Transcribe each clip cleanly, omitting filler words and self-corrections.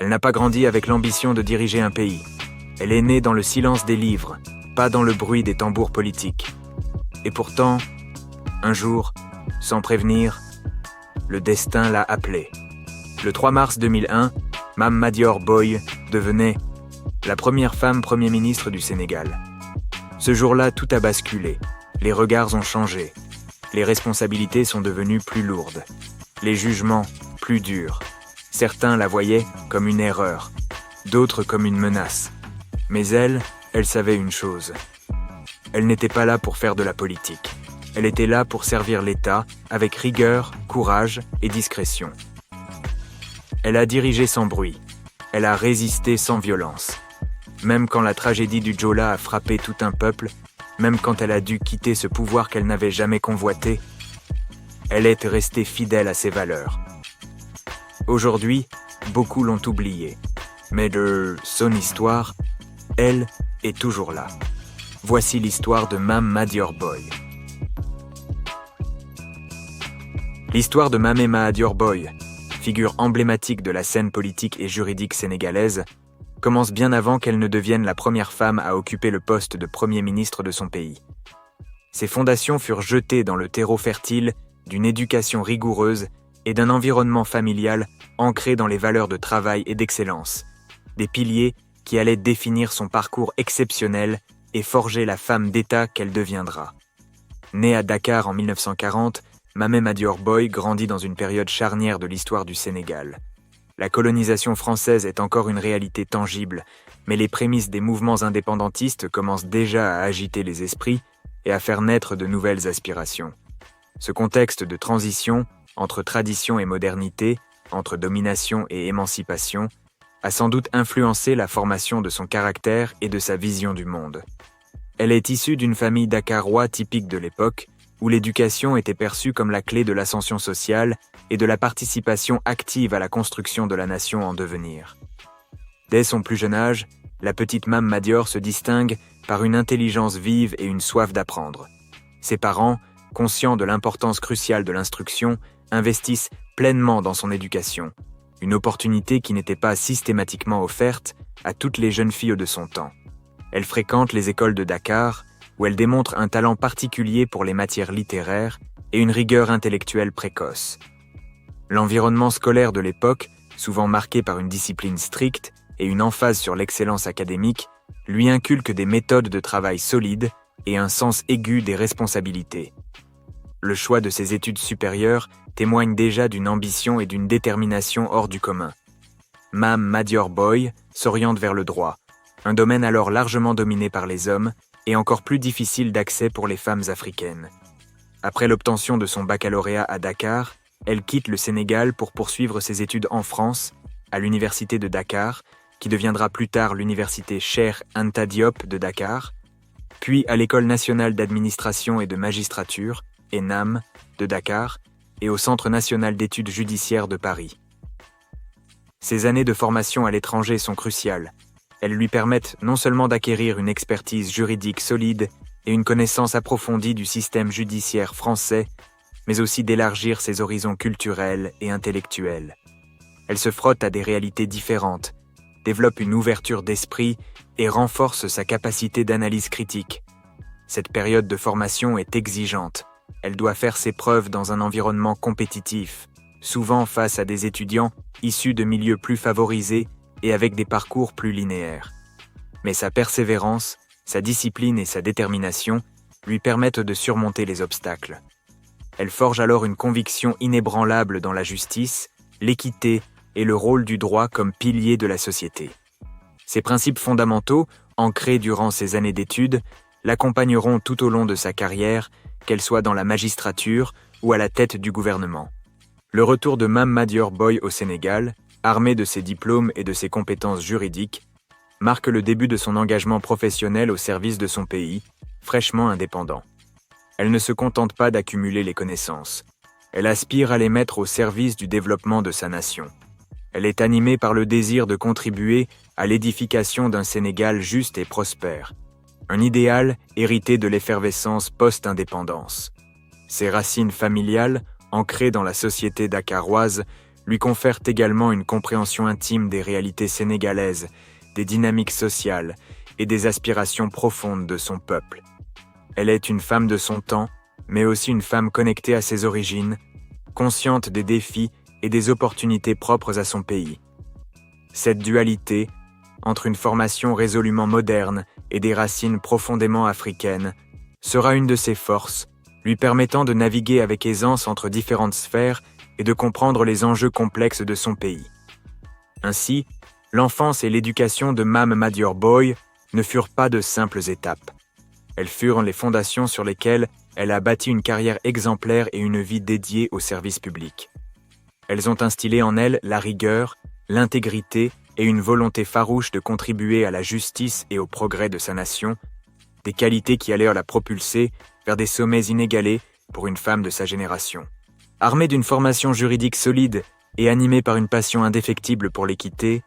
Elle n'a pas grandi avec l'ambition de diriger un pays. Elle est née dans le silence des livres, pas dans le bruit des tambours politiques. Et pourtant, un jour, sans prévenir, le destin l'a appelée. Le 3 mars 2001, Mame Madior Boye devenait la première femme Premier ministre du Sénégal. Ce jour-là, tout a basculé. Les regards ont changé. Les responsabilités sont devenues plus lourdes. Les jugements plus durs. Certains la voyaient comme une erreur, d'autres comme une menace. Mais elle savait une chose. Elle n'était pas là pour faire de la politique. Elle était là pour servir l'État avec rigueur, courage et discrétion. Elle a dirigé sans bruit. Elle a résisté sans violence. Même quand la tragédie du Joola a frappé tout un peuple, même quand elle a dû quitter ce pouvoir qu'elle n'avait jamais convoité, elle est restée fidèle à ses valeurs. Aujourd'hui, beaucoup l'ont oubliée, mais de son histoire, elle est toujours là. Voici l'histoire de Mame Madior Boye. L'histoire de Mame Madior Boye, figure emblématique de la scène politique et juridique sénégalaise, commence bien avant qu'elle ne devienne la première femme à occuper le poste de Premier ministre de son pays. Ses fondations furent jetées dans le terreau fertile d'une éducation rigoureuse et d'un environnement familial ancré dans les valeurs de travail et d'excellence, des piliers qui allaient définir son parcours exceptionnel et forger la femme d'État qu'elle deviendra. Née à Dakar en 1940, Mame Madior Boye grandit dans une période charnière de l'histoire du Sénégal. La colonisation française est encore une réalité tangible, mais les prémices des mouvements indépendantistes commencent déjà à agiter les esprits et à faire naître de nouvelles aspirations. Ce contexte de transition, entre tradition et modernité, entre domination et émancipation, a sans doute influencé la formation de son caractère et de sa vision du monde. Elle est issue d'une famille dakarois typique de l'époque, où l'éducation était perçue comme la clé de l'ascension sociale et de la participation active à la construction de la nation en devenir. Dès son plus jeune âge, la petite Mame Madior se distingue par une intelligence vive et une soif d'apprendre. Ses parents, conscients de l'importance cruciale de l'instruction, investissent pleinement dans son éducation, une opportunité qui n'était pas systématiquement offerte à toutes les jeunes filles de son temps. Elle fréquente les écoles de Dakar, où elle démontre un talent particulier pour les matières littéraires et une rigueur intellectuelle précoce. L'environnement scolaire de l'époque, souvent marqué par une discipline stricte et une emphase sur l'excellence académique, lui inculque des méthodes de travail solides et un sens aigu des responsabilités. Le choix de ses études supérieures témoigne déjà d'une ambition et d'une détermination hors du commun. Mame Madior Boye s'oriente vers le droit, un domaine alors largement dominé par les hommes et encore plus difficile d'accès pour les femmes africaines. Après l'obtention de son baccalauréat à Dakar, elle quitte le Sénégal pour poursuivre ses études en France, à l'université de Dakar, qui deviendra plus tard l'université Cheikh Anta Diop de Dakar, puis à l'École nationale d'administration et de magistrature, ENAM, de Dakar, et au Centre national d'études judiciaires de Paris. Ces années de formation à l'étranger sont cruciales. Elles lui permettent non seulement d'acquérir une expertise juridique solide et une connaissance approfondie du système judiciaire français, mais aussi d'élargir ses horizons culturels et intellectuels. Elle se frotte à des réalités différentes, développe une ouverture d'esprit et renforce sa capacité d'analyse critique. Cette période de formation est exigeante. Elle doit faire ses preuves dans un environnement compétitif, souvent face à des étudiants issus de milieux plus favorisés et avec des parcours plus linéaires. Mais sa persévérance, sa discipline et sa détermination lui permettent de surmonter les obstacles. Elle forge alors une conviction inébranlable dans la justice, l'équité et le rôle du droit comme piliers de la société. Ces principes fondamentaux, ancrés durant ses années d'études, l'accompagneront tout au long de sa carrière, qu'elle soit dans la magistrature ou à la tête du gouvernement. Le retour de Mame Madior Boye au Sénégal, armée de ses diplômes et de ses compétences juridiques, marque le début de son engagement professionnel au service de son pays, fraîchement indépendant. Elle ne se contente pas d'accumuler les connaissances. Elle aspire à les mettre au service du développement de sa nation. Elle est animée par le désir de contribuer à l'édification d'un Sénégal juste et prospère, un idéal hérité de l'effervescence post-indépendance. Ses racines familiales, ancrées dans la société dakaroise, lui confèrent également une compréhension intime des réalités sénégalaises, des dynamiques sociales et des aspirations profondes de son peuple. Elle est une femme de son temps, mais aussi une femme connectée à ses origines, consciente des défis et des opportunités propres à son pays. Cette dualité, entre une formation résolument moderne et des racines profondément africaines, sera une de ses forces, lui permettant de naviguer avec aisance entre différentes sphères et de comprendre les enjeux complexes de son pays. Ainsi, l'enfance et l'éducation de Mame Madior Boye ne furent pas de simples étapes. Elles furent les fondations sur lesquelles elle a bâti une carrière exemplaire et une vie dédiée au service public. Elles ont instillé en elle la rigueur, l'intégrité et une volonté farouche de contribuer à la justice et au progrès de sa nation, des qualités qui allèrent la propulser vers des sommets inégalés pour une femme de sa génération. Armée d'une formation juridique solide et animée par une passion indéfectible pour l'équité,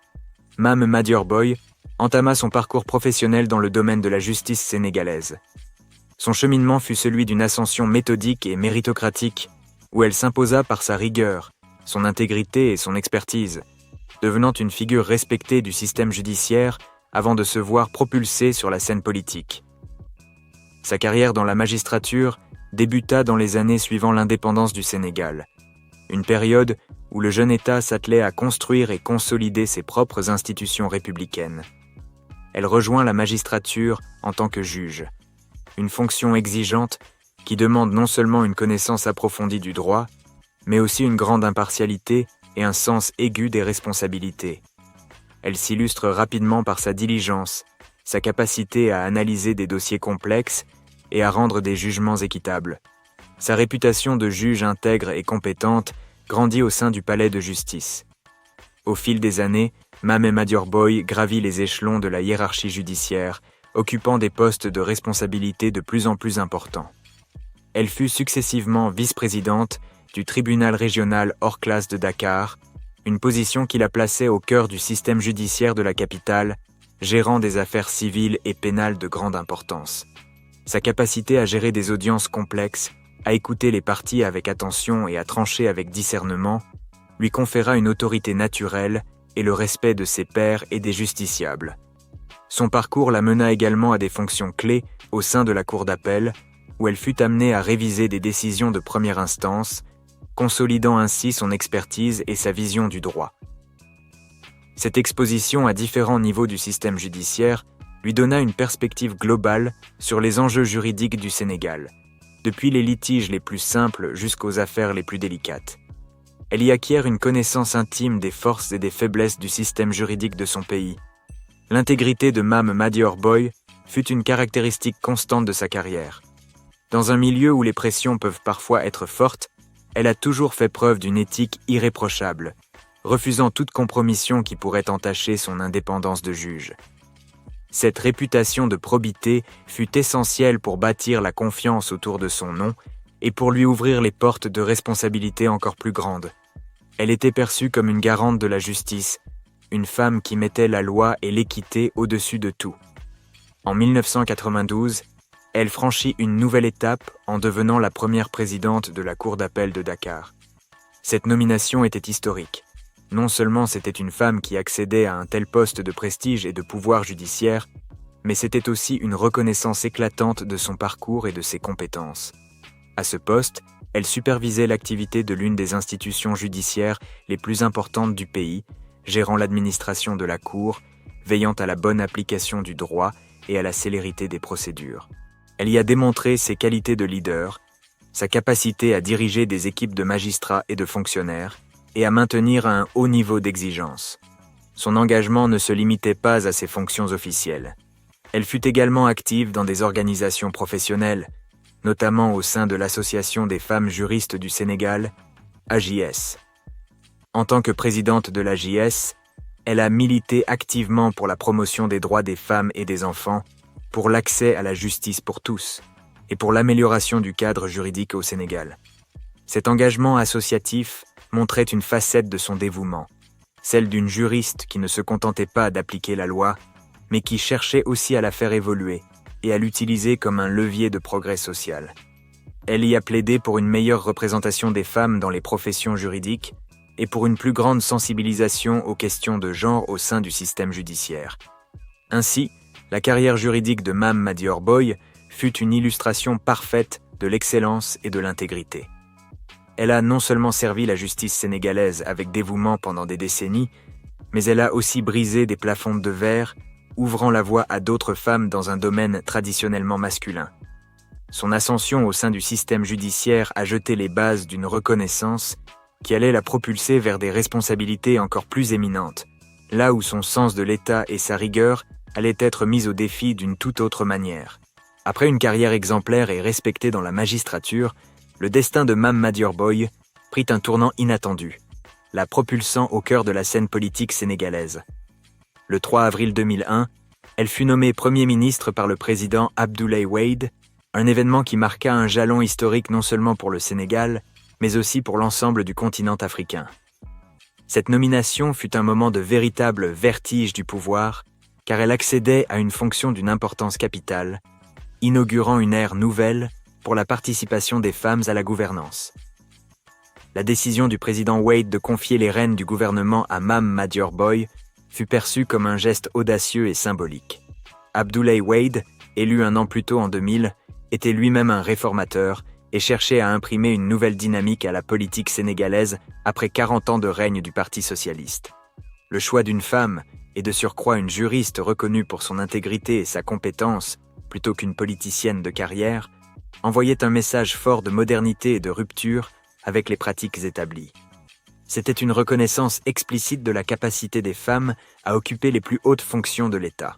Mame Madior Boye entama son parcours professionnel dans le domaine de la justice sénégalaise. Son cheminement fut celui d'une ascension méthodique et méritocratique, où elle s'imposa par sa rigueur, son intégrité et son expertise, devenant une figure respectée du système judiciaire avant de se voir propulsée sur la scène politique. Sa carrière dans la magistrature débuta dans les années suivant l'indépendance du Sénégal, une période où le jeune État s'attelait à construire et consolider ses propres institutions républicaines. Elle rejoint la magistrature en tant que juge, une fonction exigeante qui demande non seulement une connaissance approfondie du droit, mais aussi une grande impartialité et un sens aigu des responsabilités. Elle s'illustre rapidement par sa diligence, sa capacité à analyser des dossiers complexes et à rendre des jugements équitables. Sa réputation de juge intègre et compétente grandit au sein du palais de justice. Au fil des années, Mame Madior Boye gravit les échelons de la hiérarchie judiciaire, occupant des postes de responsabilité de plus en plus importants. Elle fut successivement vice-présidente du tribunal régional hors classe de Dakar, une position qui la plaçait au cœur du système judiciaire de la capitale, gérant des affaires civiles et pénales de grande importance. Sa capacité à gérer des audiences complexes, à écouter les parties avec attention et à trancher avec discernement, lui conféra une autorité naturelle et le respect de ses pairs et des justiciables. Son parcours la mena également à des fonctions clés au sein de la cour d'appel, où elle fut amenée à réviser des décisions de première instance, consolidant ainsi son expertise et sa vision du droit. Cette exposition à différents niveaux du système judiciaire lui donna une perspective globale sur les enjeux juridiques du Sénégal, depuis les litiges les plus simples jusqu'aux affaires les plus délicates. Elle y acquiert une connaissance intime des forces et des faiblesses du système juridique de son pays. L'intégrité de Mame Madior Boye fut une caractéristique constante de sa carrière. Dans un milieu où les pressions peuvent parfois être fortes, elle a toujours fait preuve d'une éthique irréprochable, refusant toute compromission qui pourrait entacher son indépendance de juge. Cette réputation de probité fut essentielle pour bâtir la confiance autour de son nom et pour lui ouvrir les portes de responsabilités encore plus grandes. Elle était perçue comme une garante de la justice, une femme qui mettait la loi et l'équité au-dessus de tout. En 1992, elle franchit une nouvelle étape en devenant la première présidente de la Cour d'appel de Dakar. Cette nomination était historique. Non seulement c'était une femme qui accédait à un tel poste de prestige et de pouvoir judiciaire, mais c'était aussi une reconnaissance éclatante de son parcours et de ses compétences. À ce poste, elle supervisait l'activité de l'une des institutions judiciaires les plus importantes du pays, gérant l'administration de la Cour, veillant à la bonne application du droit et à la célérité des procédures. Elle y a démontré ses qualités de leader, sa capacité à diriger des équipes de magistrats et de fonctionnaires, et à maintenir un haut niveau d'exigence. Son engagement ne se limitait pas à ses fonctions officielles. Elle fut également active dans des organisations professionnelles, notamment au sein de l'Association des femmes juristes du Sénégal, AJS. En tant que présidente de l'AJS, elle a milité activement pour la promotion des droits des femmes et des enfants, pour l'accès à la justice pour tous, et pour l'amélioration du cadre juridique au Sénégal. Cet engagement associatif montrait une facette de son dévouement, celle d'une juriste qui ne se contentait pas d'appliquer la loi, mais qui cherchait aussi à la faire évoluer et à l'utiliser comme un levier de progrès social. Elle y a plaidé pour une meilleure représentation des femmes dans les professions juridiques, et pour une plus grande sensibilisation aux questions de genre au sein du système judiciaire. Ainsi, la carrière juridique de Mame Madior Boye fut une illustration parfaite de l'excellence et de l'intégrité. Elle a non seulement servi la justice sénégalaise avec dévouement pendant des décennies, mais elle a aussi brisé des plafonds de verre, ouvrant la voie à d'autres femmes dans un domaine traditionnellement masculin. Son ascension au sein du système judiciaire a jeté les bases d'une reconnaissance qui allait la propulser vers des responsabilités encore plus éminentes, là où son sens de l'État et sa rigueur allaient être mis au défi d'une toute autre manière. Après une carrière exemplaire et respectée dans la magistrature, le destin de Mame Madior Boye prit un tournant inattendu, la propulsant au cœur de la scène politique sénégalaise. Le 3 avril 2001, elle fut nommée Premier ministre par le président Abdoulaye Wade, un événement qui marqua un jalon historique non seulement pour le Sénégal, mais aussi pour l'ensemble du continent africain. Cette nomination fut un moment de véritable vertige du pouvoir, car elle accédait à une fonction d'une importance capitale, inaugurant une ère nouvelle pour la participation des femmes à la gouvernance. La décision du président Wade de confier les rênes du gouvernement à Mame Madior Boye fut perçue comme un geste audacieux et symbolique. Abdoulaye Wade, élu un an plus tôt en 2000, était lui-même un réformateur et cherchait à imprimer une nouvelle dynamique à la politique sénégalaise après 40 ans de règne du Parti socialiste. Le choix d'une femme, et de surcroît une juriste reconnue pour son intégrité et sa compétence, plutôt qu'une politicienne de carrière, envoyait un message fort de modernité et de rupture avec les pratiques établies. C'était une reconnaissance explicite de la capacité des femmes à occuper les plus hautes fonctions de l'État.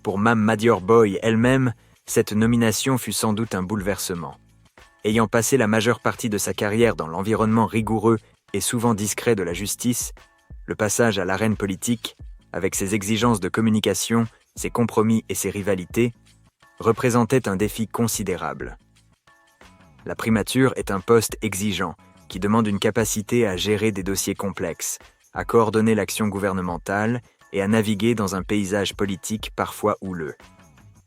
Pour Mame Madior Boye elle-même, cette nomination fut sans doute un bouleversement. Ayant passé la majeure partie de sa carrière dans l'environnement rigoureux et souvent discret de la justice, le passage à l'arène politique, avec ses exigences de communication, ses compromis et ses rivalités, représentait un défi considérable. La primature est un poste exigeant, qui demande une capacité à gérer des dossiers complexes, à coordonner l'action gouvernementale et à naviguer dans un paysage politique parfois houleux.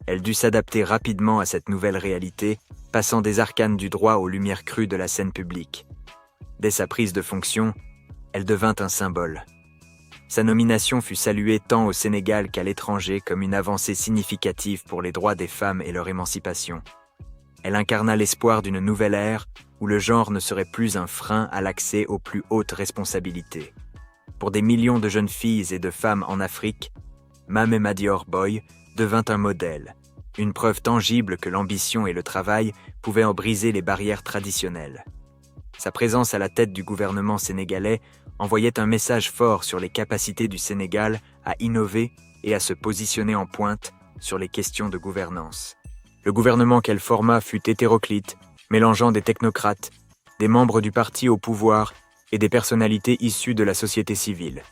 Elle dut s'adapter rapidement à cette nouvelle réalité, passant des arcanes du droit aux lumières crues de la scène publique. Dès sa prise de fonction, elle devint un symbole. Sa nomination fut saluée tant au Sénégal qu'à l'étranger comme une avancée significative pour les droits des femmes et leur émancipation. Elle incarna l'espoir d'une nouvelle ère où le genre ne serait plus un frein à l'accès aux plus hautes responsabilités. Pour des millions de jeunes filles et de femmes en Afrique, Mame Madior Boye devint un modèle, une preuve tangible que l'ambition et le travail pouvaient en briser les barrières traditionnelles. Sa présence à la tête du gouvernement sénégalais envoyait un message fort sur les capacités du Sénégal à innover et à se positionner en pointe sur les questions de gouvernance. Le gouvernement qu'elle forma fut hétéroclite, mélangeant des technocrates, des membres du parti au pouvoir et des personnalités issues de la société civile.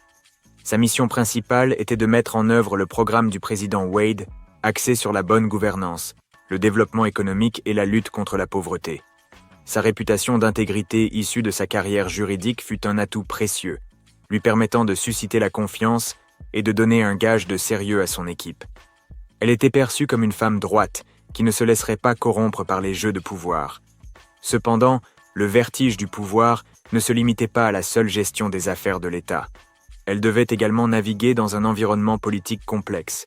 Sa mission principale était de mettre en œuvre le programme du président Wade, axé sur la bonne gouvernance, le développement économique et la lutte contre la pauvreté. Sa réputation d'intégrité issue de sa carrière juridique fut un atout précieux, lui permettant de susciter la confiance et de donner un gage de sérieux à son équipe. Elle était perçue comme une femme droite, qui ne se laisserait pas corrompre par les jeux de pouvoir. Cependant, le vertige du pouvoir ne se limitait pas à la seule gestion des affaires de l'État. Elle devait également naviguer dans un environnement politique complexe.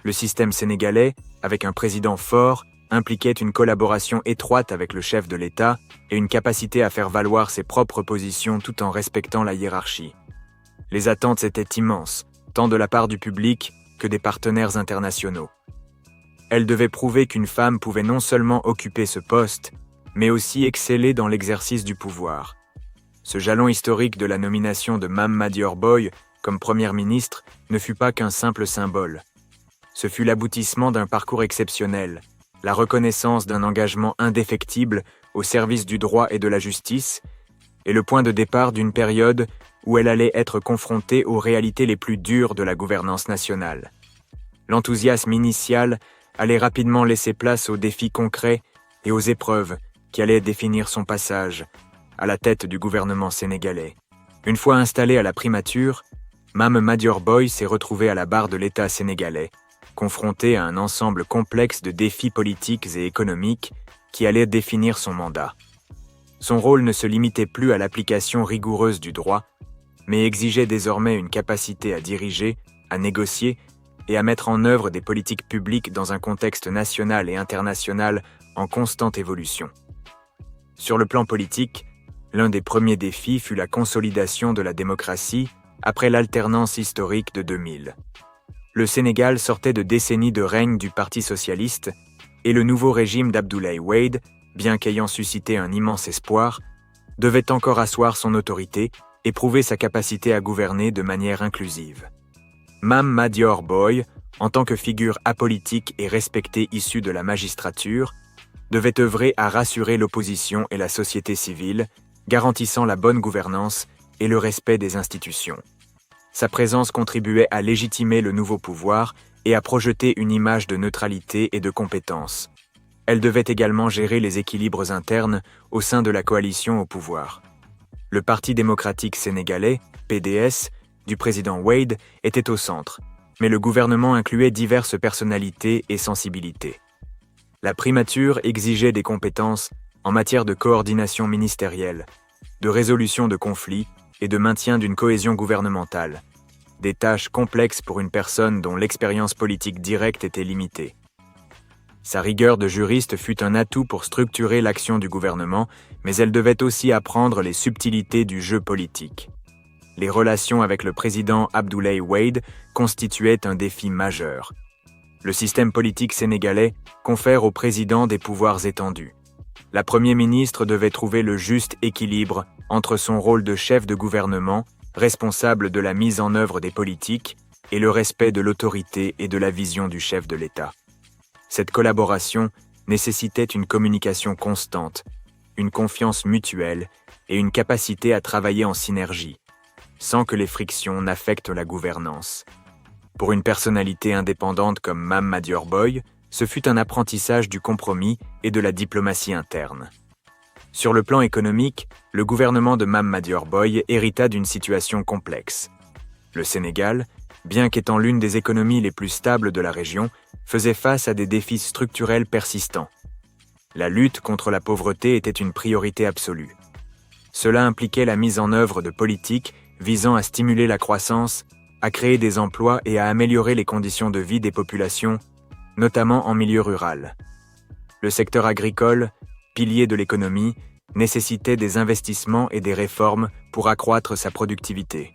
Le système sénégalais, avec un président fort, impliquait une collaboration étroite avec le chef de l'État et une capacité à faire valoir ses propres positions tout en respectant la hiérarchie. Les attentes étaient immenses, tant de la part du public que des partenaires internationaux. Elle devait prouver qu'une femme pouvait non seulement occuper ce poste, mais aussi exceller dans l'exercice du pouvoir. Ce jalon historique de la nomination de Mame Madior Boye comme première ministre ne fut pas qu'un simple symbole. Ce fut l'aboutissement d'un parcours exceptionnel, la reconnaissance d'un engagement indéfectible au service du droit et de la justice, et le point de départ d'une période où elle allait être confrontée aux réalités les plus dures de la gouvernance nationale. L'enthousiasme initial allait rapidement laisser place aux défis concrets et aux épreuves qui allaient définir son passage à la tête du gouvernement sénégalais. Une fois installée à la primature, Mame Madior Boye s'est retrouvée à la barre de l'État sénégalais, confrontée à un ensemble complexe de défis politiques et économiques qui allaient définir son mandat. Son rôle ne se limitait plus à l'application rigoureuse du droit, mais exigeait désormais une capacité à diriger, à négocier et à mettre en œuvre des politiques publiques dans un contexte national et international en constante évolution. Sur le plan politique, l'un des premiers défis fut la consolidation de la démocratie après l'alternance historique de 2000. Le Sénégal sortait de décennies de règne du Parti socialiste et le nouveau régime d'Abdoulaye Wade, bien qu'ayant suscité un immense espoir, devait encore asseoir son autorité et prouver sa capacité à gouverner de manière inclusive. Mame Madior Boye, en tant que figure apolitique et respectée issue de la magistrature, devait œuvrer à rassurer l'opposition et la société civile, garantissant la bonne gouvernance et le respect des institutions. Sa présence contribuait à légitimer le nouveau pouvoir et à projeter une image de neutralité et de compétence. Elle devait également gérer les équilibres internes au sein de la coalition au pouvoir. Le Parti démocratique sénégalais, PDS, du président Wade était au centre, mais le gouvernement incluait diverses personnalités et sensibilités. La primature exigeait des compétences en matière de coordination ministérielle, de résolution de conflits et de maintien d'une cohésion gouvernementale, des tâches complexes pour une personne dont l'expérience politique directe était limitée. Sa rigueur de juriste fut un atout pour structurer l'action du gouvernement, mais elle devait aussi apprendre les subtilités du jeu politique. Les relations avec le président Abdoulaye Wade constituaient un défi majeur. Le système politique sénégalais confère au président des pouvoirs étendus. La Premier ministre devait trouver le juste équilibre entre son rôle de chef de gouvernement, responsable de la mise en œuvre des politiques, et le respect de l'autorité et de la vision du chef de l'État. Cette collaboration nécessitait une communication constante, une confiance mutuelle et une capacité à travailler en synergie, sans que les frictions n'affectent la gouvernance. Pour une personnalité indépendante comme Mame Madior Boye, ce fut un apprentissage du compromis et de la diplomatie interne. Sur le plan économique, le gouvernement de Mame Madior Boye hérita d'une situation complexe. Le Sénégal, bien qu'étant l'une des économies les plus stables de la région, faisait face à des défis structurels persistants. La lutte contre la pauvreté était une priorité absolue. Cela impliquait la mise en œuvre de politiques visant à stimuler la croissance, à créer des emplois et à améliorer les conditions de vie des populations, notamment en milieu rural. Le secteur agricole, pilier de l'économie, nécessitait des investissements et des réformes pour accroître sa productivité.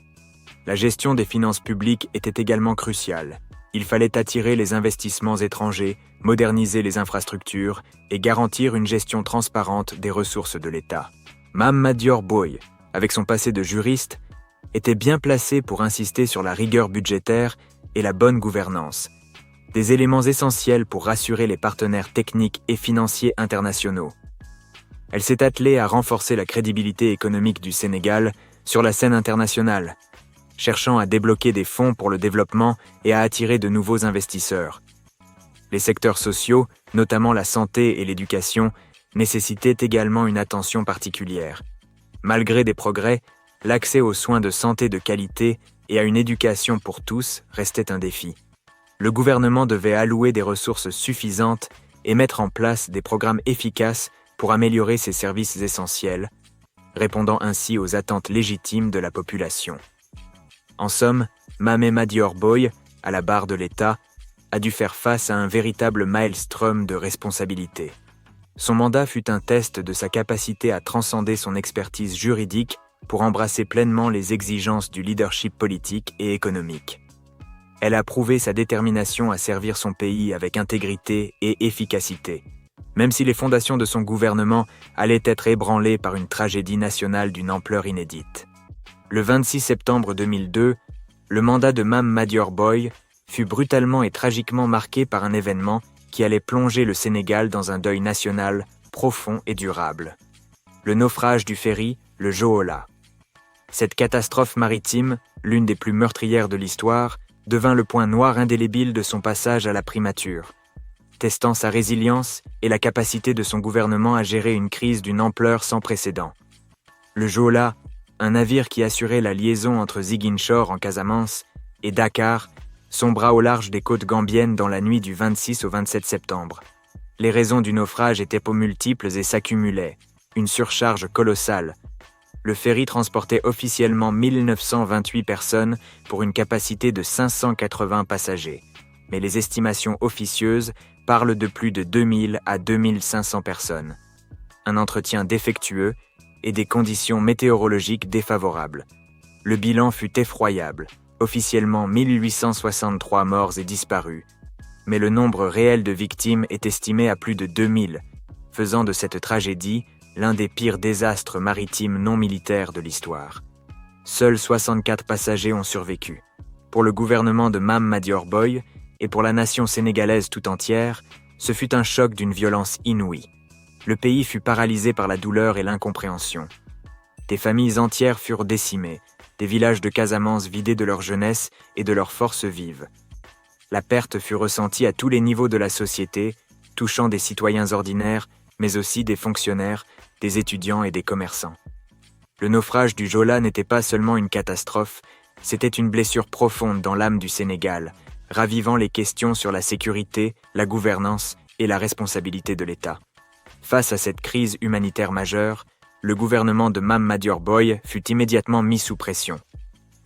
La gestion des finances publiques était également cruciale. Il fallait attirer les investissements étrangers, moderniser les infrastructures et garantir une gestion transparente des ressources de l'État. Mame Madior Boye, avec son passé de juriste, était bien placé pour insister sur la rigueur budgétaire et la bonne gouvernance, des éléments essentiels pour rassurer les partenaires techniques et financiers internationaux. Elle s'est attelée à renforcer la crédibilité économique du Sénégal sur la scène internationale, cherchant à débloquer des fonds pour le développement et à attirer de nouveaux investisseurs. Les secteurs sociaux, notamment la santé et l'éducation, nécessitaient également une attention particulière. Malgré des progrès, l'accès aux soins de santé de qualité et à une éducation pour tous restait un défi. Le gouvernement devait allouer des ressources suffisantes et mettre en place des programmes efficaces pour améliorer ces services essentiels, répondant ainsi aux attentes légitimes de la population. En somme, Mame Madior Boye, à la barre de l'État, a dû faire face à un véritable maelstrom de responsabilités. Son mandat fut un test de sa capacité à transcender son expertise juridique pour embrasser pleinement les exigences du leadership politique et économique. Elle a prouvé sa détermination à servir son pays avec intégrité et efficacité, même si les fondations de son gouvernement allaient être ébranlées par une tragédie nationale d'une ampleur inédite. Le 26 septembre 2002, le mandat de Mame Madior Boye fut brutalement et tragiquement marqué par un événement qui allait plonger le Sénégal dans un deuil national profond et durable. Le naufrage du ferry, le Joola. Cette catastrophe maritime, l'une des plus meurtrières de l'histoire, devint le point noir indélébile de son passage à la primature, testant sa résilience et la capacité de son gouvernement à gérer une crise d'une ampleur sans précédent. Le Joola, un navire qui assurait la liaison entre Ziguinchor en Casamance et Dakar, sombra au large des côtes gambiennes dans la nuit du 26 au 27 septembre. Les raisons du naufrage étaient multiples et s'accumulaient. une surcharge colossale. Le ferry transportait officiellement 1928 personnes pour une capacité de 580 passagers, mais les estimations officieuses parlent de plus de 2000 à 2500 personnes. Un entretien défectueux et des conditions météorologiques défavorables. Le bilan fut effroyable, officiellement 1863 morts et disparus, mais le nombre réel de victimes est estimé à plus de 2000, faisant de cette tragédie l'un des pires désastres maritimes non militaires de l'histoire. Seuls 64 passagers ont survécu. Pour le gouvernement de Mame Madior Boye et pour la nation sénégalaise tout entière, ce fut un choc d'une violence inouïe. Le pays fut paralysé par la douleur et l'incompréhension. Des familles entières furent décimées, des villages de Casamance vidés de leur jeunesse et de leurs forces vives. La perte fut ressentie à tous les niveaux de la société, touchant des citoyens ordinaires, mais aussi des fonctionnaires, des étudiants et des commerçants. Le naufrage du Joola n'était pas seulement une catastrophe, c'était une blessure profonde dans l'âme du Sénégal, ravivant les questions sur la sécurité, la gouvernance et la responsabilité de l'État. Face à cette crise humanitaire majeure, le gouvernement de Mame Madior Boye fut immédiatement mis sous pression.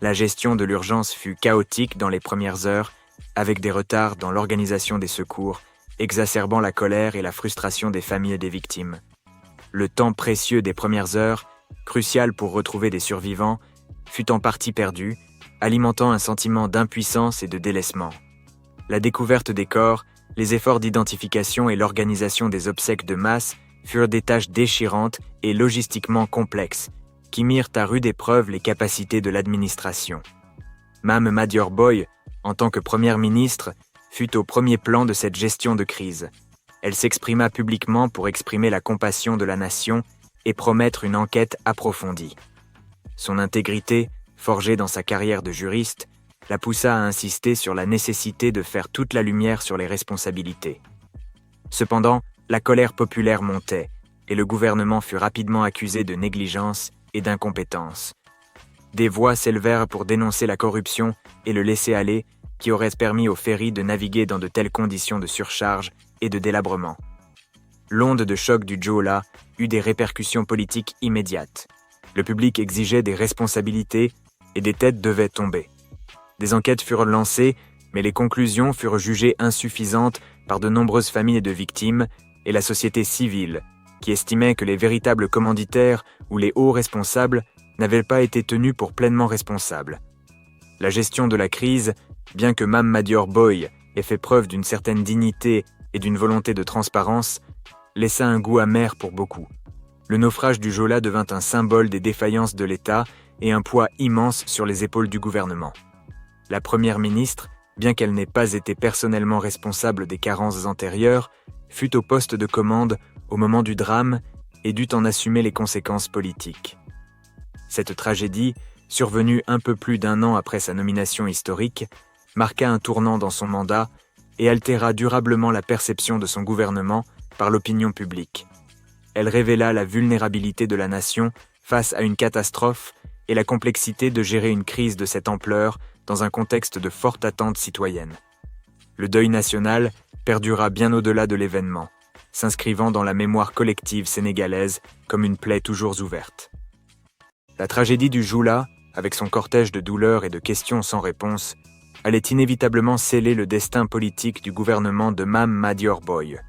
La gestion de l'urgence fut chaotique dans les premières heures, avec des retards dans l'organisation des secours, exacerbant la colère et la frustration des familles des victimes. Le temps précieux des premières heures, crucial pour retrouver des survivants, fut en partie perdu, alimentant un sentiment d'impuissance et de délaissement. La découverte des corps, les efforts d'identification et l'organisation des obsèques de masse furent des tâches déchirantes et logistiquement complexes, qui mirent à rude épreuve les capacités de l'administration. Mame Madior Boye, en tant que première ministre, fut au premier plan de cette gestion de crise. Elle s'exprima publiquement pour exprimer la compassion de la nation et promettre une enquête approfondie. Son intégrité, forgée dans sa carrière de juriste, la poussa à insister sur la nécessité de faire toute la lumière sur les responsabilités. Cependant, la colère populaire montait, et le gouvernement fut rapidement accusé de négligence et d'incompétence. Des voix s'élevèrent pour dénoncer la corruption et le laisser-aller qui aurait permis au ferry de naviguer dans de telles conditions de surcharge et de délabrement. L'onde de choc du Joola eut des répercussions politiques immédiates. Le public exigeait des responsabilités et des têtes devaient tomber. Des enquêtes furent lancées, mais les conclusions furent jugées insuffisantes par de nombreuses familles de victimes et la société civile, qui estimait que les véritables commanditaires ou les hauts responsables n'avaient pas été tenus pour pleinement responsables. La gestion de la crise, bien que Mame Madior Boye ait fait preuve d'une certaine dignité et d'une volonté de transparence, laissa un goût amer pour beaucoup. Le naufrage du Joola devint un symbole des défaillances de l'État et un poids immense sur les épaules du gouvernement. La première ministre, bien qu'elle n'ait pas été personnellement responsable des carences antérieures, fut au poste de commande au moment du drame et dut en assumer les conséquences politiques. Cette tragédie, survenue un peu plus d'un an après sa nomination historique, marqua un tournant dans son mandat et altéra durablement la perception de son gouvernement par l'opinion publique. Elle révéla la vulnérabilité de la nation face à une catastrophe et la complexité de gérer une crise de cette ampleur dans un contexte de forte attente citoyenne. Le deuil national perdura bien au-delà de l'événement, s'inscrivant dans la mémoire collective sénégalaise comme une plaie toujours ouverte. La tragédie du Joola, avec son cortège de douleurs et de questions sans réponse, allait inévitablement sceller le destin politique du gouvernement de Mame Madior Boye.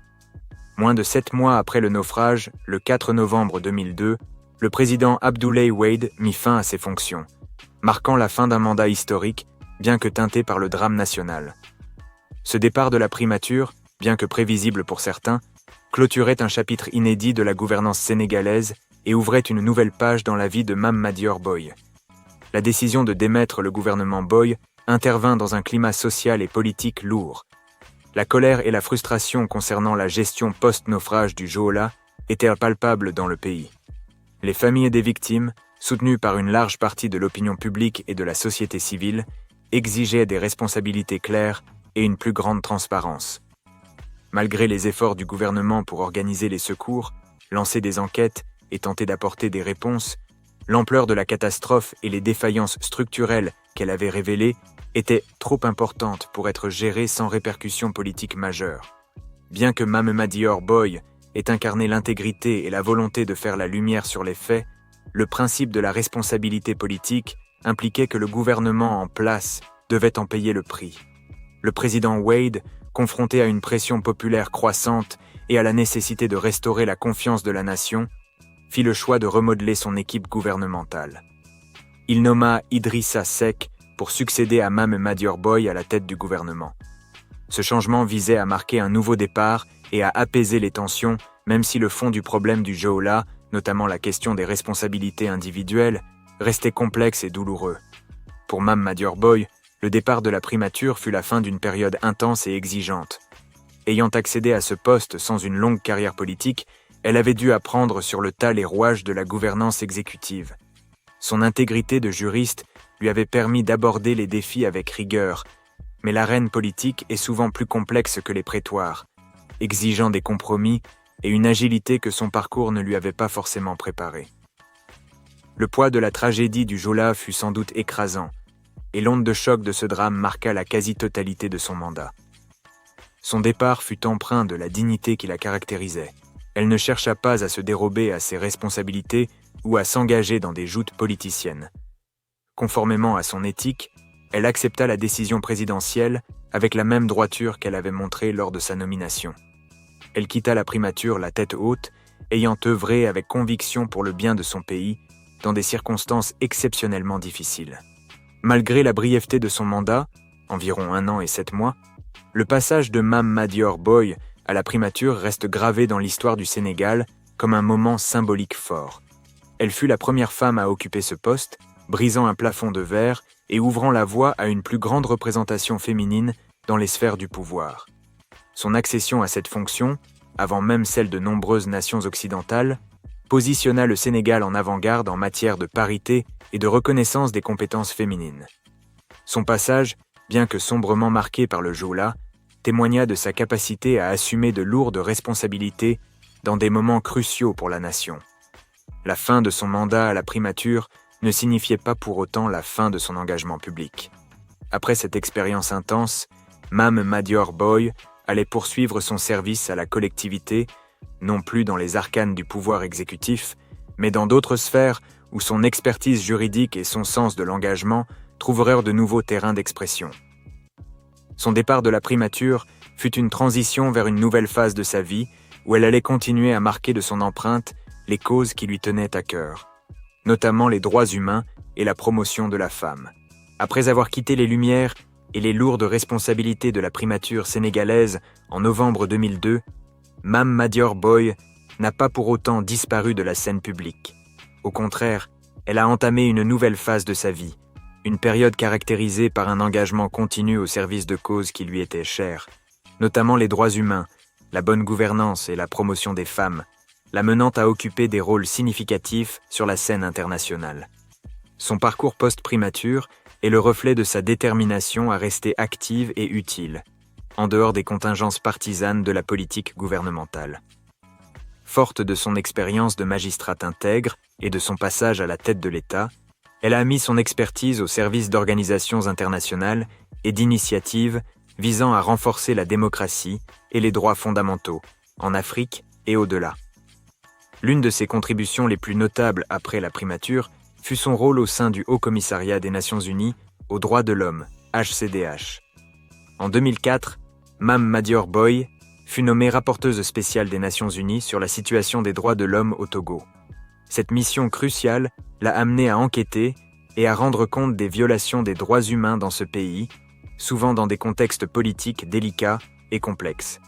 Moins de 7 mois après le naufrage, le 4 novembre 2002, le président Abdoulaye Wade mit fin à ses fonctions, marquant la fin d'un mandat historique, bien que teinté par le drame national. Ce départ de la primature, bien que prévisible pour certains, clôturait un chapitre inédit de la gouvernance sénégalaise et ouvrait une nouvelle page dans la vie de Mame Madior Boye. La décision de démettre le gouvernement Boye intervint dans un climat social et politique lourd. La colère et la frustration concernant la gestion post-naufrage du Joola étaient palpables dans le pays. Les familles des victimes, soutenues par une large partie de l'opinion publique et de la société civile, exigeaient des responsabilités claires et une plus grande transparence. Malgré les efforts du gouvernement pour organiser les secours, lancer des enquêtes et tenter d'apporter des réponses, l'ampleur de la catastrophe et les défaillances structurelles qu'elle avait révélées étaient trop importantes pour être gérées sans répercussions politiques majeures. Bien que Mame Madior Boye est incarner l'intégrité et la volonté de faire la lumière sur les faits, le principe de la responsabilité politique impliquait que le gouvernement en place devait en payer le prix. Le président Wade, confronté à une pression populaire croissante et à la nécessité de restaurer la confiance de la nation, fit le choix de remodeler son équipe gouvernementale. Il nomma Idrissa Seck pour succéder à Mame Madior Boye à la tête du gouvernement. Ce changement visait à marquer un nouveau départ et à apaiser les tensions, même si le fond du problème du Joola, notamment la question des responsabilités individuelles, restait complexe et douloureux. Pour Mame Madior Boye, le départ de la primature fut la fin d'une période intense et exigeante. Ayant accédé à ce poste sans une longue carrière politique, elle avait dû apprendre sur le tas les rouages de la gouvernance exécutive. Son intégrité de juriste lui avait permis d'aborder les défis avec rigueur, mais l'arène politique est souvent plus complexe que les prétoires, exigeant des compromis et une agilité que son parcours ne lui avait pas forcément préparée. Le poids de la tragédie du Joola fut sans doute écrasant, et l'onde de choc de ce drame marqua la quasi-totalité de son mandat. Son départ fut empreint de la dignité qui la caractérisait. Elle ne chercha pas à se dérober à ses responsabilités ou à s'engager dans des joutes politiciennes. Conformément à son éthique, elle accepta la décision présidentielle avec la même droiture qu'elle avait montrée lors de sa nomination. Elle quitta la primature la tête haute, ayant œuvré avec conviction pour le bien de son pays, dans des circonstances exceptionnellement difficiles. Malgré la brièveté de son mandat, environ 1 an et 7 mois, le passage de Mame Madior Boye à la primature reste gravé dans l'histoire du Sénégal comme un moment symbolique fort. Elle fut la première femme à occuper ce poste, brisant un plafond de verre et ouvrant la voie à une plus grande représentation féminine dans les sphères du pouvoir. Son accession à cette fonction, avant même celle de nombreuses nations occidentales, positionna le Sénégal en avant-garde en matière de parité et de reconnaissance des compétences féminines. Son passage, bien que sombrement marqué par le Joola, témoigna de sa capacité à assumer de lourdes responsabilités dans des moments cruciaux pour la nation. La fin de son mandat à la primature ne signifiait pas pour autant la fin de son engagement public. Après cette expérience intense, Mame Madior Boye allait poursuivre son service à la collectivité, non plus dans les arcanes du pouvoir exécutif, mais dans d'autres sphères où son expertise juridique et son sens de l'engagement trouvèrent de nouveaux terrains d'expression. Son départ de la primature fut une transition vers une nouvelle phase de sa vie où elle allait continuer à marquer de son empreinte les causes qui lui tenaient à cœur, notamment les droits humains et la promotion de la femme. Après avoir quitté les Lumières et les lourdes responsabilités de la primature sénégalaise en novembre 2002, Mame Madior Boye n'a pas pour autant disparu de la scène publique. Au contraire, elle a entamé une nouvelle phase de sa vie, une période caractérisée par un engagement continu au service de causes qui lui étaient chères, notamment les droits humains, la bonne gouvernance et la promotion des femmes, la menant à occuper des rôles significatifs sur la scène internationale. Son parcours post-primature est le reflet de sa détermination à rester active et utile, en dehors des contingences partisanes de la politique gouvernementale. Forte de son expérience de magistrate intègre et de son passage à la tête de l'État, elle a mis son expertise au service d'organisations internationales et d'initiatives visant à renforcer la démocratie et les droits fondamentaux, en Afrique et au-delà. L'une de ses contributions les plus notables après la primature fut son rôle au sein du Haut Commissariat des Nations Unies aux droits de l'homme, HCDH. En 2004, Mame Madior Boye fut nommée rapporteuse spéciale des Nations Unies sur la situation des droits de l'homme au Togo. Cette mission cruciale l'a amenée à enquêter et à rendre compte des violations des droits humains dans ce pays, souvent dans des contextes politiques délicats et complexes.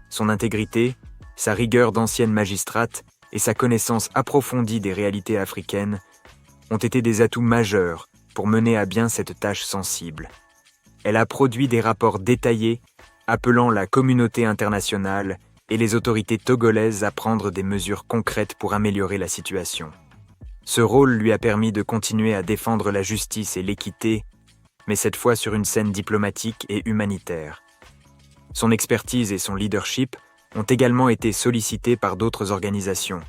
Son intégrité, sa rigueur d'ancienne magistrate et sa connaissance approfondie des réalités africaines ont été des atouts majeurs pour mener à bien cette tâche sensible. Elle a produit des rapports détaillés appelant la communauté internationale et les autorités togolaises à prendre des mesures concrètes pour améliorer la situation. Ce rôle lui a permis de continuer à défendre la justice et l'équité, mais cette fois sur une scène diplomatique et humanitaire. Son expertise et son leadership ont également été sollicités par d'autres organisations.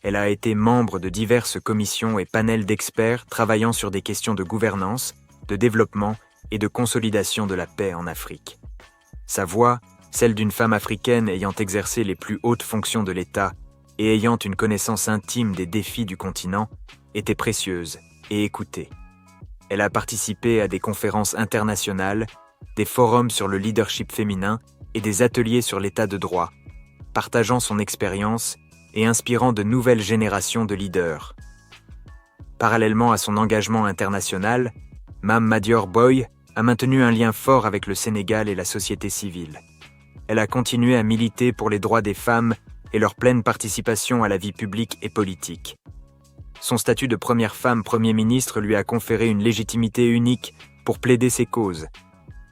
Elle a été membre de diverses commissions et panels d'experts travaillant sur des questions de gouvernance, de développement et de consolidation de la paix en Afrique. Sa voix, celle d'une femme africaine ayant exercé les plus hautes fonctions de l'État et ayant une connaissance intime des défis du continent, était précieuse et écoutée. Elle a participé à des conférences internationales, des forums sur le leadership féminin et des ateliers sur l'état de droit, partageant son expérience et inspirant de nouvelles générations de leaders. Parallèlement à son engagement international, Mame Madior Boye a maintenu un lien fort avec le Sénégal et la société civile. Elle a continué à militer pour les droits des femmes et leur pleine participation à la vie publique et politique. Son statut de première femme Premier ministre lui a conféré une légitimité unique pour plaider ses causes,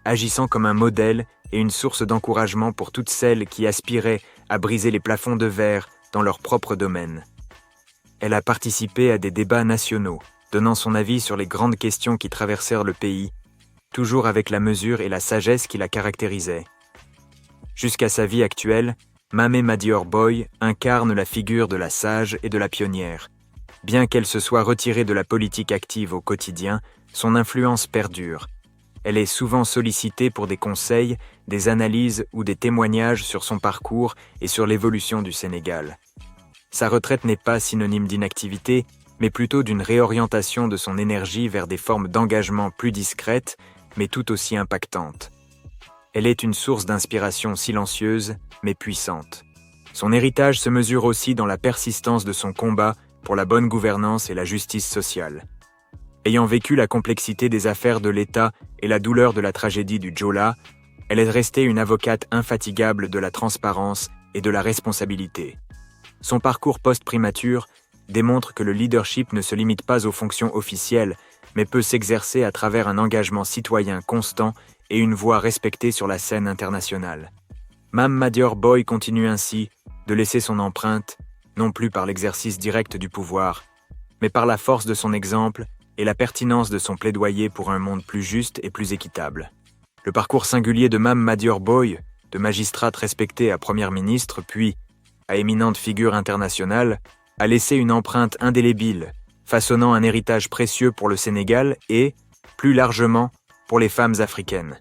agissant comme un modèle et une source d'encouragement pour toutes celles qui aspiraient à briser les plafonds de verre dans leur propre domaine. Elle a participé à des débats nationaux, donnant son avis sur les grandes questions qui traversèrent le pays, toujours avec la mesure et la sagesse qui la caractérisaient. Jusqu'à sa vie actuelle, Mame Madior Boye incarne la figure de la sage et de la pionnière. Bien qu'elle se soit retirée de la politique active au quotidien, son influence perdure. Elle est souvent sollicitée pour des conseils, des analyses ou des témoignages sur son parcours et sur l'évolution du Sénégal. Sa retraite n'est pas synonyme d'inactivité, mais plutôt d'une réorientation de son énergie vers des formes d'engagement plus discrètes, mais tout aussi impactantes. Elle est une source d'inspiration silencieuse, mais puissante. Son héritage se mesure aussi dans la persistance de son combat pour la bonne gouvernance et la justice sociale. Ayant vécu la complexité des affaires de l'État et la douleur de la tragédie du Joola, elle est restée une avocate infatigable de la transparence et de la responsabilité. Son parcours post-primature démontre que le leadership ne se limite pas aux fonctions officielles, mais peut s'exercer à travers un engagement citoyen constant et une voix respectée sur la scène internationale. Mame Madior Boye continue ainsi de laisser son empreinte, non plus par l'exercice direct du pouvoir, mais par la force de son exemple et la pertinence de son plaidoyer pour un monde plus juste et plus équitable. Le parcours singulier de Mame Madior Boye, de magistrate respectée à première ministre, puis à éminente figure internationale, a laissé une empreinte indélébile, façonnant un héritage précieux pour le Sénégal et, plus largement, pour les femmes africaines.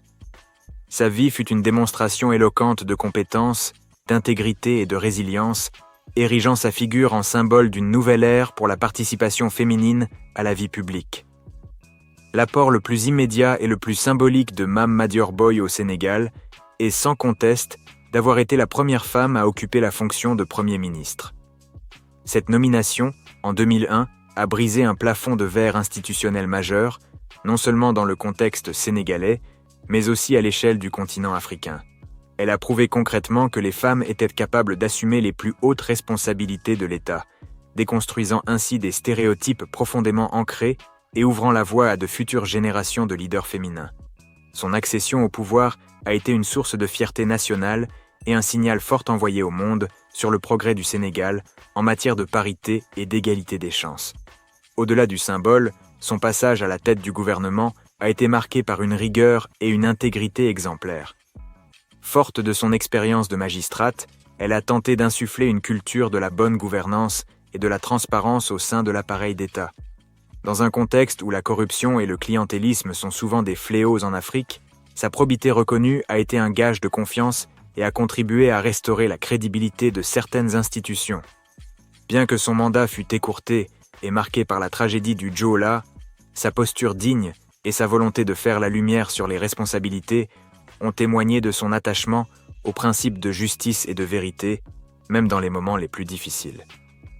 Sa vie fut une démonstration éloquente de compétence, d'intégrité et de résilience, érigeant sa figure en symbole d'une nouvelle ère pour la participation féminine à la vie publique. L'apport le plus immédiat et le plus symbolique de Mame Madior Boye au Sénégal est sans conteste d'avoir été la première femme à occuper la fonction de Premier ministre. Cette nomination, en 2001, a brisé un plafond de verre institutionnel majeur, non seulement dans le contexte sénégalais, mais aussi à l'échelle du continent africain. Elle a prouvé concrètement que les femmes étaient capables d'assumer les plus hautes responsabilités de l'État, déconstruisant ainsi des stéréotypes profondément ancrés et ouvrant la voie à de futures générations de leaders féminins. Son accession au pouvoir a été une source de fierté nationale et un signal fort envoyé au monde sur le progrès du Sénégal en matière de parité et d'égalité des chances. Au-delà du symbole, son passage à la tête du gouvernement a été marqué par une rigueur et une intégrité exemplaires. Forte de son expérience de magistrate, elle a tenté d'insuffler une culture de la bonne gouvernance et de la transparence au sein de l'appareil d'État. Dans un contexte où la corruption et le clientélisme sont souvent des fléaux en Afrique, sa probité reconnue a été un gage de confiance et a contribué à restaurer la crédibilité de certaines institutions. Bien que son mandat fût écourté et marqué par la tragédie du Joola, sa posture digne et sa volonté de faire la lumière sur les responsabilités ont témoigné de son attachement aux principes de justice et de vérité, même dans les moments les plus difficiles.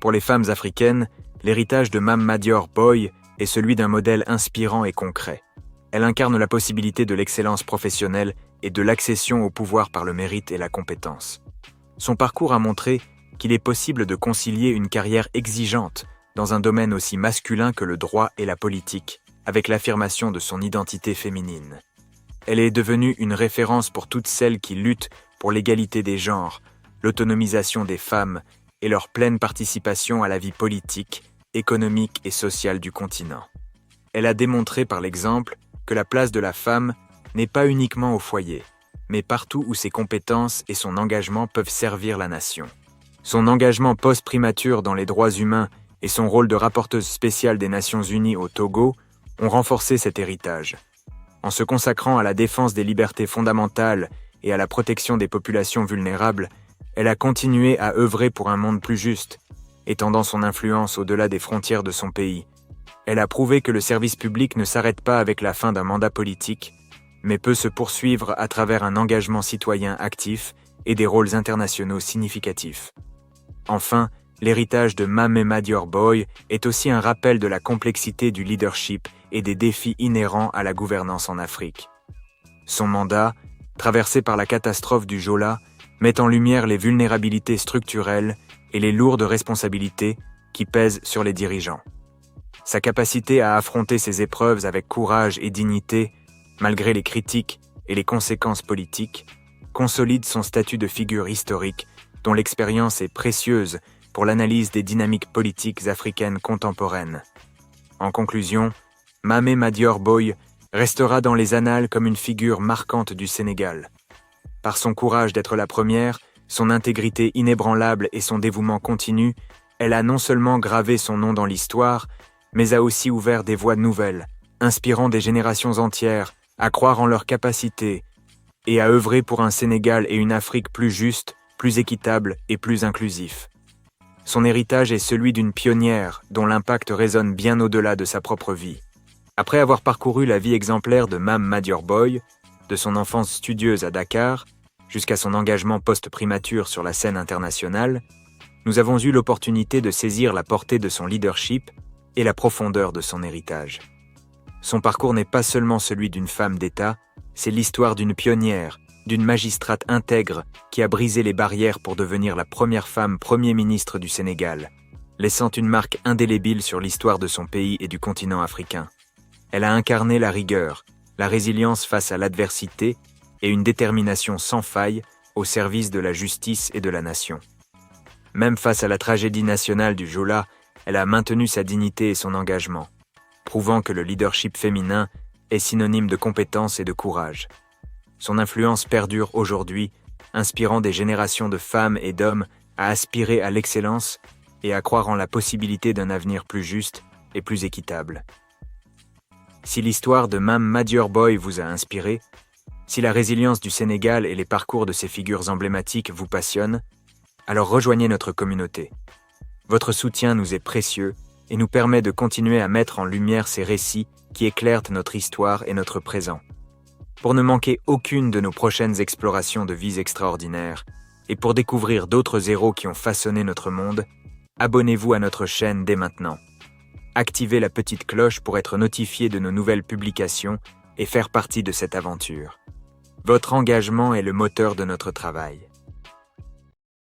Pour les femmes africaines, l'héritage de Mame Madior Boye est celui d'un modèle inspirant et concret. Elle incarne la possibilité de l'excellence professionnelle et de l'accession au pouvoir par le mérite et la compétence. Son parcours a montré qu'il est possible de concilier une carrière exigeante dans un domaine aussi masculin que le droit et la politique, avec l'affirmation de son identité féminine. Elle est devenue une référence pour toutes celles qui luttent pour l'égalité des genres, l'autonomisation des femmes et leur pleine participation à la vie politique, économique et sociale du continent. Elle a démontré par l'exemple que la place de la femme n'est pas uniquement au foyer, mais partout où ses compétences et son engagement peuvent servir la nation. Son engagement post-primature dans les droits humains et son rôle de rapporteuse spéciale des Nations Unies au Togo ont renforcé cet héritage. En se consacrant à la défense des libertés fondamentales et à la protection des populations vulnérables, elle a continué à œuvrer pour un monde plus juste, étendant son influence au-delà des frontières de son pays. Elle a prouvé que le service public ne s'arrête pas avec la fin d'un mandat politique, mais peut se poursuivre à travers un engagement citoyen actif et des rôles internationaux significatifs. Enfin, l'héritage de Mame Madior Boye est aussi un rappel de la complexité du leadership et des défis inhérents à la gouvernance en Afrique. Son mandat, traversé par la catastrophe du Jola, met en lumière les vulnérabilités structurelles et les lourdes responsabilités qui pèsent sur les dirigeants. Sa capacité à affronter ces épreuves avec courage et dignité, malgré les critiques et les conséquences politiques, consolide son statut de figure historique dont l'expérience est précieuse pour l'analyse des dynamiques politiques africaines contemporaines. En conclusion, Mame Madior Boye restera dans les annales comme une figure marquante du Sénégal. Par son courage d'être la première, son intégrité inébranlable et son dévouement continu, elle a non seulement gravé son nom dans l'histoire, mais a aussi ouvert des voies nouvelles, inspirant des générations entières à croire en leurs capacités et à œuvrer pour un Sénégal et une Afrique plus justes, plus équitables et plus inclusifs. Son héritage est celui d'une pionnière dont l'impact résonne bien au-delà de sa propre vie. Après avoir parcouru la vie exemplaire de Mame Madior Boye, de son enfance studieuse à Dakar jusqu'à son engagement post-primature sur la scène internationale, nous avons eu l'opportunité de saisir la portée de son leadership et la profondeur de son héritage. Son parcours n'est pas seulement celui d'une femme d'État, c'est l'histoire d'une pionnière, d'une magistrate intègre qui a brisé les barrières pour devenir la première femme Premier ministre du Sénégal, laissant une marque indélébile sur l'histoire de son pays et du continent africain. Elle a incarné la rigueur, la résilience face à l'adversité et une détermination sans faille au service de la justice et de la nation. Même face à la tragédie nationale du Jola, elle a maintenu sa dignité et son engagement, prouvant que le leadership féminin est synonyme de compétence et de courage. Son influence perdure aujourd'hui, inspirant des générations de femmes et d'hommes à aspirer à l'excellence et à croire en la possibilité d'un avenir plus juste et plus équitable. Si l'histoire de Mame Madior Boye vous a inspiré, si la résilience du Sénégal et les parcours de ces figures emblématiques vous passionnent, alors rejoignez notre communauté. Votre soutien nous est précieux et nous permet de continuer à mettre en lumière ces récits qui éclairent notre histoire et notre présent. Pour ne manquer aucune de nos prochaines explorations de vies extraordinaires et pour découvrir d'autres héros qui ont façonné notre monde, abonnez-vous à notre chaîne dès maintenant. Activez la petite cloche pour être notifié de nos nouvelles publications et faire partie de cette aventure. Votre engagement est le moteur de notre travail.